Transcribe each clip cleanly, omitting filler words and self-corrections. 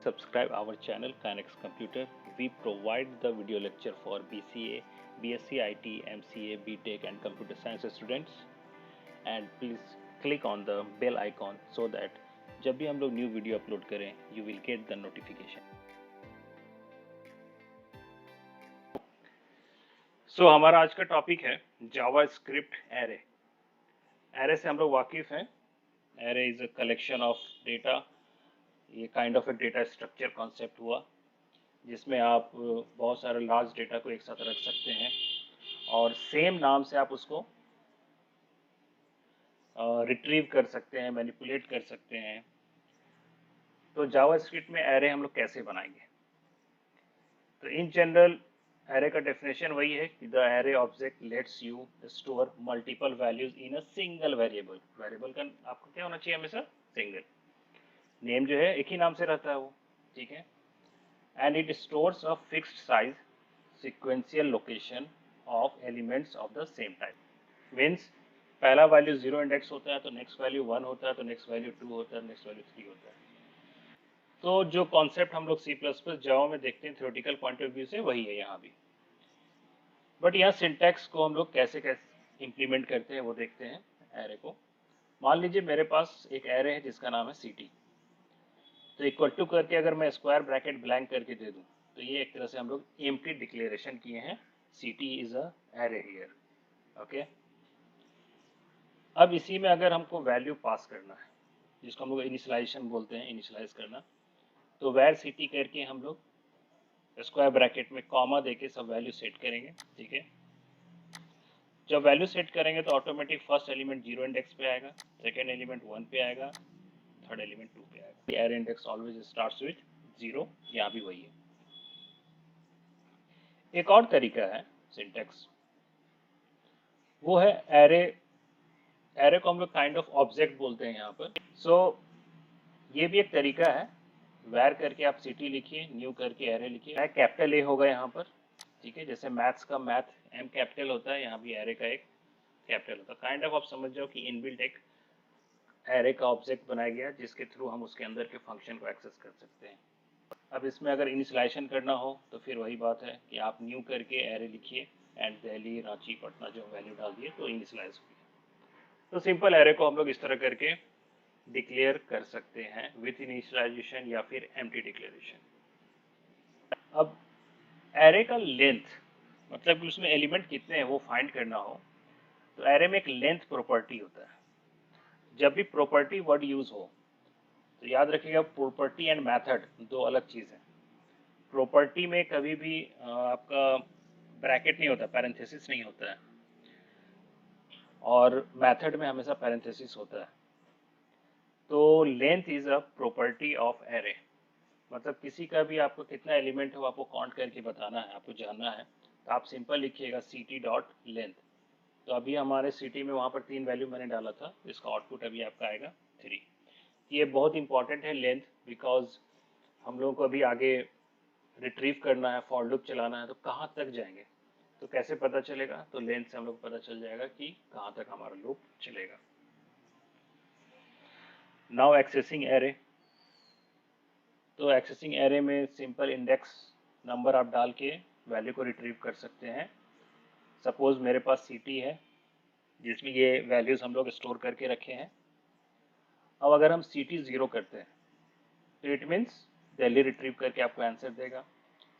Subscribe our channel Kinex Computer. We provide the video lecture for BCA, BSc IT, MCA, BTech and Computer Science students. And please click on the bell icon so that जब भी हम लोग new video upload करें you will get the notification. So हमारा आज का topic है JavaScript array. Array से हम लोग वाकिफ हैं. Array is a collection of data. ये काइंड ऑफ एक डेटा स्ट्रक्चर कॉन्सेप्ट हुआ जिसमें आप बहुत सारे लार्ज डेटा को एक साथ रख सकते हैं और सेम नाम से आप उसको रिट्रीव कर सकते हैं, मैनिपुलेट कर सकते हैं. तो जावास्क्रिप्ट में एरे हम लोग कैसे बनाएंगे? तो इन जनरल एरे का डेफिनेशन वही है कि the array object let's you store multiple values in a single variable. Variable का आपको क्या होना चाहिए? हमेशा सिंगल. नेम जो है एक ही नाम से रहता है वो, ठीक है. And it stores a fixed size sequential location of elements of the same type. Means पहला वैल्यू 0 इंडेक्स होता है तो नेक्स्ट वैल्यू 1 होता है, तो नेक्स्ट वैल्यू 2 होता है, नेक्स्ट वैल्यू 3 होता है. तो जो कॉन्सेप्ट हम लोग C++ जावा में देखते हैं थ्योरेटिकल पॉइंट ऑफ व्यू से, वही है यहाँ भी. बट यहाँ सिंटैक्स को हम लोग कैसे कैसे इम्प्लीमेंट करते हैं वो देखते हैं. एरे को मान लीजिए मेरे पास एक एरे है जिसका नाम है CT. तो इक्वल टू करके अगर मैं स्क्वायर ब्रैकेट ब्लैंक करके दे दूं तो ये एक तरह से हम लोग एम्प्टी डिक्लेरेशन किए हैं. CT is a array here. Okay. अब इसी में अगर हमको वैल्यू पास करना है जिसको हम लोग इनिशियलाइजेशन बोलते हैं, इनिशियलाइज करना, तो वैर CT करके हम लोग स्क्वायर ब्रैकेट में कॉमा देके सब वैल्यू सेट करेंगे. ठीक है. जब वैल्यू सेट करेंगे तो ऑटोमेटिक फर्स्ट एलिमेंट 0 इंडेक्स पे आएगा, सेकेंड एलिमेंट 1 पे आएगा, थर्ड एलिमेंट 2 पे आएगा. Array index always starts with 0. यहाँ भी वही है. एक और तरीका है सिंटैक्स, वो है एरे. एरे को हम लोग काइंड ऑफ ऑब्जेक्ट बोलते हैं यहाँ पर. सो ये भी एक तरीका है. वैर करके आप CT लिखिए, न्यू करके एरे लिखिए. कैपिटल ए होगा यहाँ पर, ठीक है. जैसे मैथ्स का मैथ M कैपिटल होता है, यहाँ भी एरे का एक कैपिटल होता है. काइंड ऑफ आप समझ जाओ कि इनबिल्ट एक एरे का ऑब्जेक्ट बनाया गया जिसके थ्रू हम उसके अंदर के फंक्शन को एक्सेस कर सकते हैं. अब इसमें अगर इनिशियलाइजेशन करना हो तो फिर वही बात है कि आप न्यू करके एरे लिखिए एंड दिल्ली, रांची, पटना जो वैल्यू डाल दिए तो इनिशियलाइज हो गया. तो सिंपल एरे को हम लोग इस तरह करके डिक्लेयर कर सकते हैं विथ इनिशियलाइजेशन या फिर एम्प्टी डिक्लेरेशन. अब एरे का लेंथ, मतलब कि उसमें एलिमेंट कितने हैं वो फाइंड करना हो तो एरे में एक लेंथ प्रॉपर्टी होता है. जब भी प्रॉपर्टी वर्ड यूज हो तो याद रखिएगा प्रॉपर्टी एंड मेथड दो अलग चीज है. प्रॉपर्टी में कभी भी आपका ब्रैकेट नहीं होता, पैरेंथेसिस नहीं होता है, और मेथड में हमेशा पैरेंथेसिस होता है. तो length is a property of array. मतलब किसी का भी आपको कितना एलिमेंट हो आपको काउंट करके बताना है, आपको जानना है, तो आप सिंपल लिखिएगा CT डॉट लेंथ. तो अभी हमारे CT में वहाँ पर 3 वैल्यू मैंने डाला था, इसका आउटपुट अभी आपका आएगा 3. ये बहुत इंपॉर्टेंट है लेंथ, बिकॉज हम लोगों को अभी आगे रिट्रीव करना है, फॉर लूप चलाना है, तो कहाँ तक जाएंगे तो कैसे पता चलेगा? तो लेंथ से हम लोग पता चल जाएगा कि कहाँ तक हमारा लूप चलेगा. Now accessing array. तो एक्सेसिंग एरे में सिंपल इंडेक्स नंबर आप डाल के वैल्यू को रिट्रीव कर सकते हैं. सपोज मेरे पास CT है जिसमें ये वैल्यूज हम लोग स्टोर करके रखे हैं. अब अगर हम CT 0 करते हैं तो इट मीन्स दिल्ली रिट्रीव करके आपको आंसर देगा.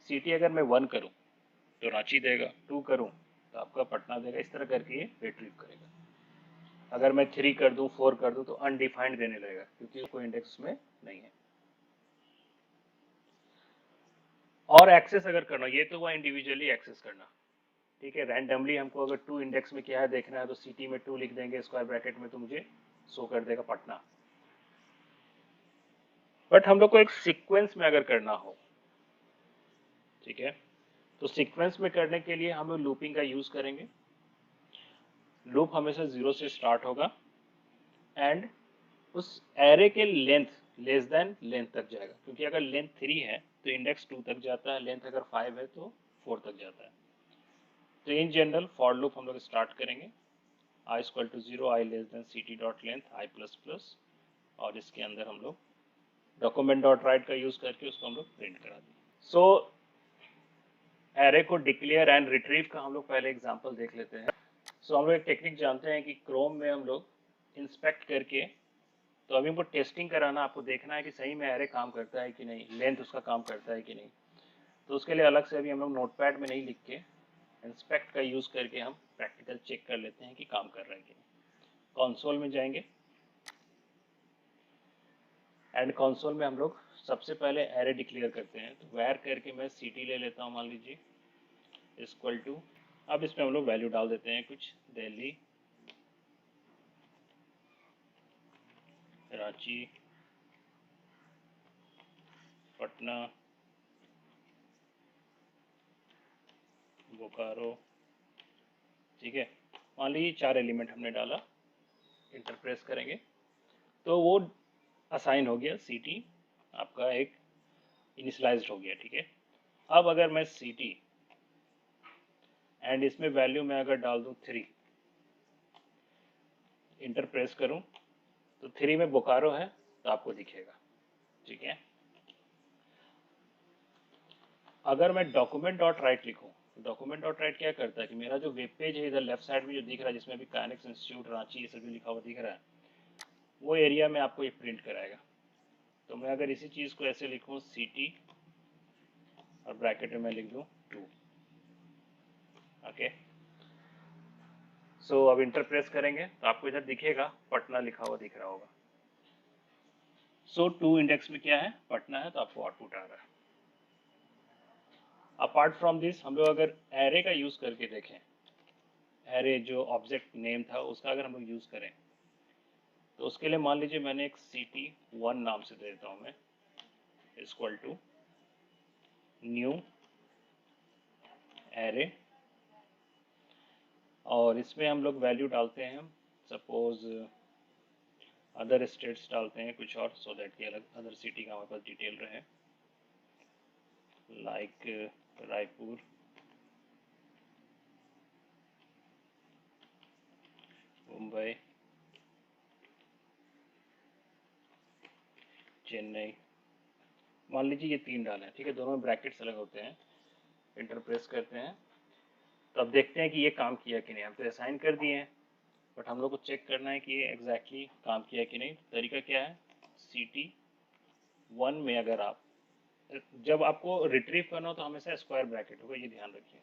CT अगर मैं 1 करूं तो रांची देगा, 2 करूं तो आपका पटना देगा. इस तरह करके ये रिट्रीव करेगा. अगर मैं 3 कर दूं, 4 कर दूं तो अनडिफाइंड देने लगेगा क्योंकि कोई इंडेक्स में नहीं है. और एक्सेस अगर करना, ये तो हुआ इंडिविजुअली एक्सेस करना, ठीक है. रैंडमली हमको अगर 2 इंडेक्स में क्या है देखना है तो CT में 2 लिख देंगे स्क्वायर ब्रैकेट में, तो मुझे शो कर देगा पटना. बट हम लोग को एक सीक्वेंस में अगर करना हो, ठीक है, तो सीक्वेंस में करने के लिए हम लोग लूपिंग का यूज करेंगे. लूप हमेशा 0 से स्टार्ट होगा एंड उस एरे के लेंथ लेस देन लेंथ तक जाएगा, क्योंकि अगर लेंथ 3 है तो इंडेक्स 2 तक जाता है, लेंथ अगर 5 है तो 4 तक जाता है. तो इन जनरल फॉर लूप हम लोग स्टार्ट करेंगे i = 0, i < CT dot length i++, और इसके अंदर हम लोग डॉक्यूमेंट डॉट राइट का यूज करके उसको हम लोग प्रिंट करा दें। सो एरे को डिक्लेयर एंड रिट्रीव का हम लोग पहले एग्जांपल देख लेते हैं। सो हम लोग एक टेक्निक जानते हैं कि क्रोम में हम लोग इंस्पेक्ट करके, तो अभी हमको टेस्टिंग कराना, आपको देखना है कि सही में एरे काम करता है कि नहीं, लेंथ उसका काम करता है कि नहीं। तो उसके लिए अलग से अभी हम लोग नोटपैड में नहीं लिख के इंस्पेक्ट का यूज करके हम प्रैक्टिकल चेक कर लेते हैं कि काम कर रहा है कि नहीं। कंसोल में जाएंगे एंड कंसोल में हम लोग सबसे पहले एरे डिक्लेयर करते हैं। तो वैर करके मैं सिटी ले लेता हूँ, मान लीजिए इक्वल टू, अब इसमें हम लोग वैल्यू डाल देते हैं कुछ, दिल्ली, कराची, पटना, बोकारो, ठीक है। मान लीजिए 4 एलिमेंट हमने डाला, इंटर प्रेस करेंगे तो वो असाइन हो गया, सिटी आपका एक इनिशियलाइज्ड हो गया, ठीक है। अब अगर मैं सिटी एंड इसमें वैल्यू मैं अगर डाल दूं 3, इंटर प्रेस करूं तो 3 में बोकारो है तो आपको दिखेगा, ठीक है। अगर मैं डॉक्यूमेंट डॉट राइट लिखूं, डॉक्यूमेंट डॉट राइट क्या करता है कि मेरा जो वेब पेज है इधर लेफ्ट साइड में जो दिख रहा है, जिसमें भी काइनेक्स इंस्टीट्यूट रांची ये सब जो लिखा हुआ दिख रहा है, वो एरिया में आपको ये प्रिंट कराएगा। तो मैं अगर इसी चीज को ऐसे लिखूं, सिटी और ब्रैकेट में मैं लिख दूं 2, ओके। सो अब इंटर प्रेस करेंगे तो आपको इधर दिखेगा पटना लिखा हुआ दिख रहा होगा। सो 2 इंडेक्स में क्या है, पटना है, तो आपको आउटपुट आ रहा है। अपार्ट फ्रॉम दिस हम लोग अगर एरे का यूज करके देखें, एरे जो ऑब्जेक्ट नेम था उसका अगर हम लोग यूज करें, तो उसके लिए मान लीजिए मैंने एक ct1 नाम से दे देता हूं मैं, इक्वल टू न्यू एरे, और इसमें हम लोग वैल्यू डालते हैं, सपोज अदर स्टेट्स डालते हैं कुछ और, सो दैट कि अलग अदर सिटी का हमारे पास डिटेल रहे, लाइक रायपुर, मुंबई, चेन्नई, मान लीजिए ये 3 डालें, ठीक है। दोनों में ब्रैकेट्स अलग होते हैं, इंटर प्रेस करते हैं तो अब देखते हैं कि ये काम किया कि नहीं। हम तो असाइन कर दिए हैं, बट हम लोग को चेक करना है कि ये एग्जैक्टली काम किया कि नहीं। तरीका क्या है, ct1 में अगर आप, जब आपको रिट्रीव करना हो तो हमेशा स्क्वायर ब्रैकेट होगा, ये ध्यान रखिए।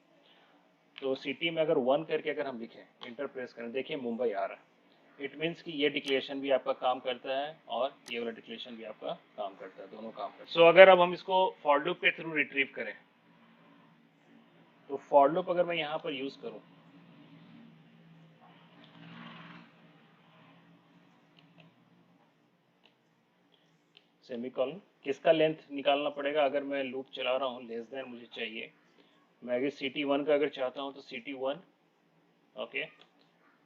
तो सिटी में अगर 1 करके अगर हम लिखें, इंटर प्रेस करें, देखिए मुंबई आ रहा है। इट मीन्स कि ये डिक्लेरेशन भी आपका काम करता है और ये वाला डिक्लेरेशन भी आपका काम करता है, दोनों काम करते हैं। सो अगर अब हम इसको फॉर लूप के थ्रू रिट्रीव करें, तो फॉर लूप अगर मैं यहाँ पर यूज करूँ, सेमीकोलन, किसका लेंथ निकालना पड़ेगा, अगर मैं लूप चला रहा हूँ लेस देन मुझे चाहिए, मैं अगर ct1 का अगर चाहता हूँ तो ct1 okay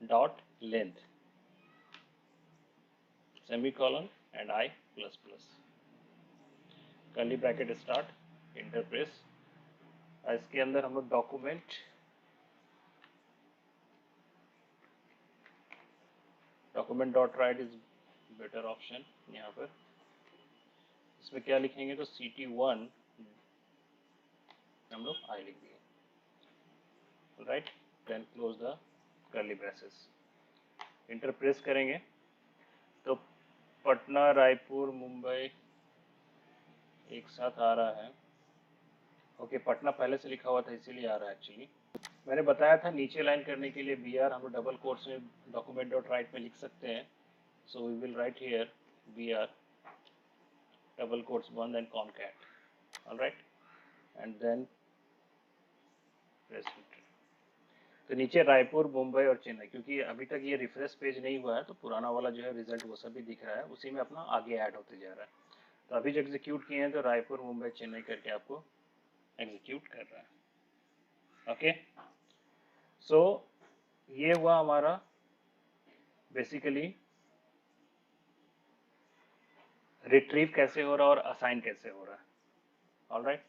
dot length semicolon and i plus plus, curly bracket start, enter press. इसके अंदर हम लोग document dot right is better option. यहाँ पर इसमें क्या लिखेंगे, तो ct1 हम लोग i लिख दिए, right, then close the curly braces, enter press करेंगे तो पटना, रायपुर, मुंबई एक साथ आ रहा है। ओके, पटना पहले से लिखा हुआ था इसीलिए आ रहा है। एक्चुअली मैंने बताया था नीचे लाइन करने के लिए br हम लोग डबल कोट्स में डॉक्यूमेंट डॉट राइट में लिख सकते हैं। So we will write here br double quotes बंद and concat, alright, and then press enter. तो नीचे रायपुर, मुंबई और चेन्नई, क्योंकि अभी तक ये रिफ्रेश पेज नहीं हुआ है तो पुराना वाला जो है रिजल्ट वो सब भी दिख रहा है, उसी में अपना आगे ऐड होते जा रहा है। तो अभी जो एग्जीक्यूट किए हैं तो रायपुर, मुंबई, चेन्नई करके आपको एग्जीक्यूट कर रहा है। ओके, सो ये हुआ हमारा बेसिकली रिट्रीव कैसे हो रहा है और असाइन कैसे हो रहा है, ऑलराइट।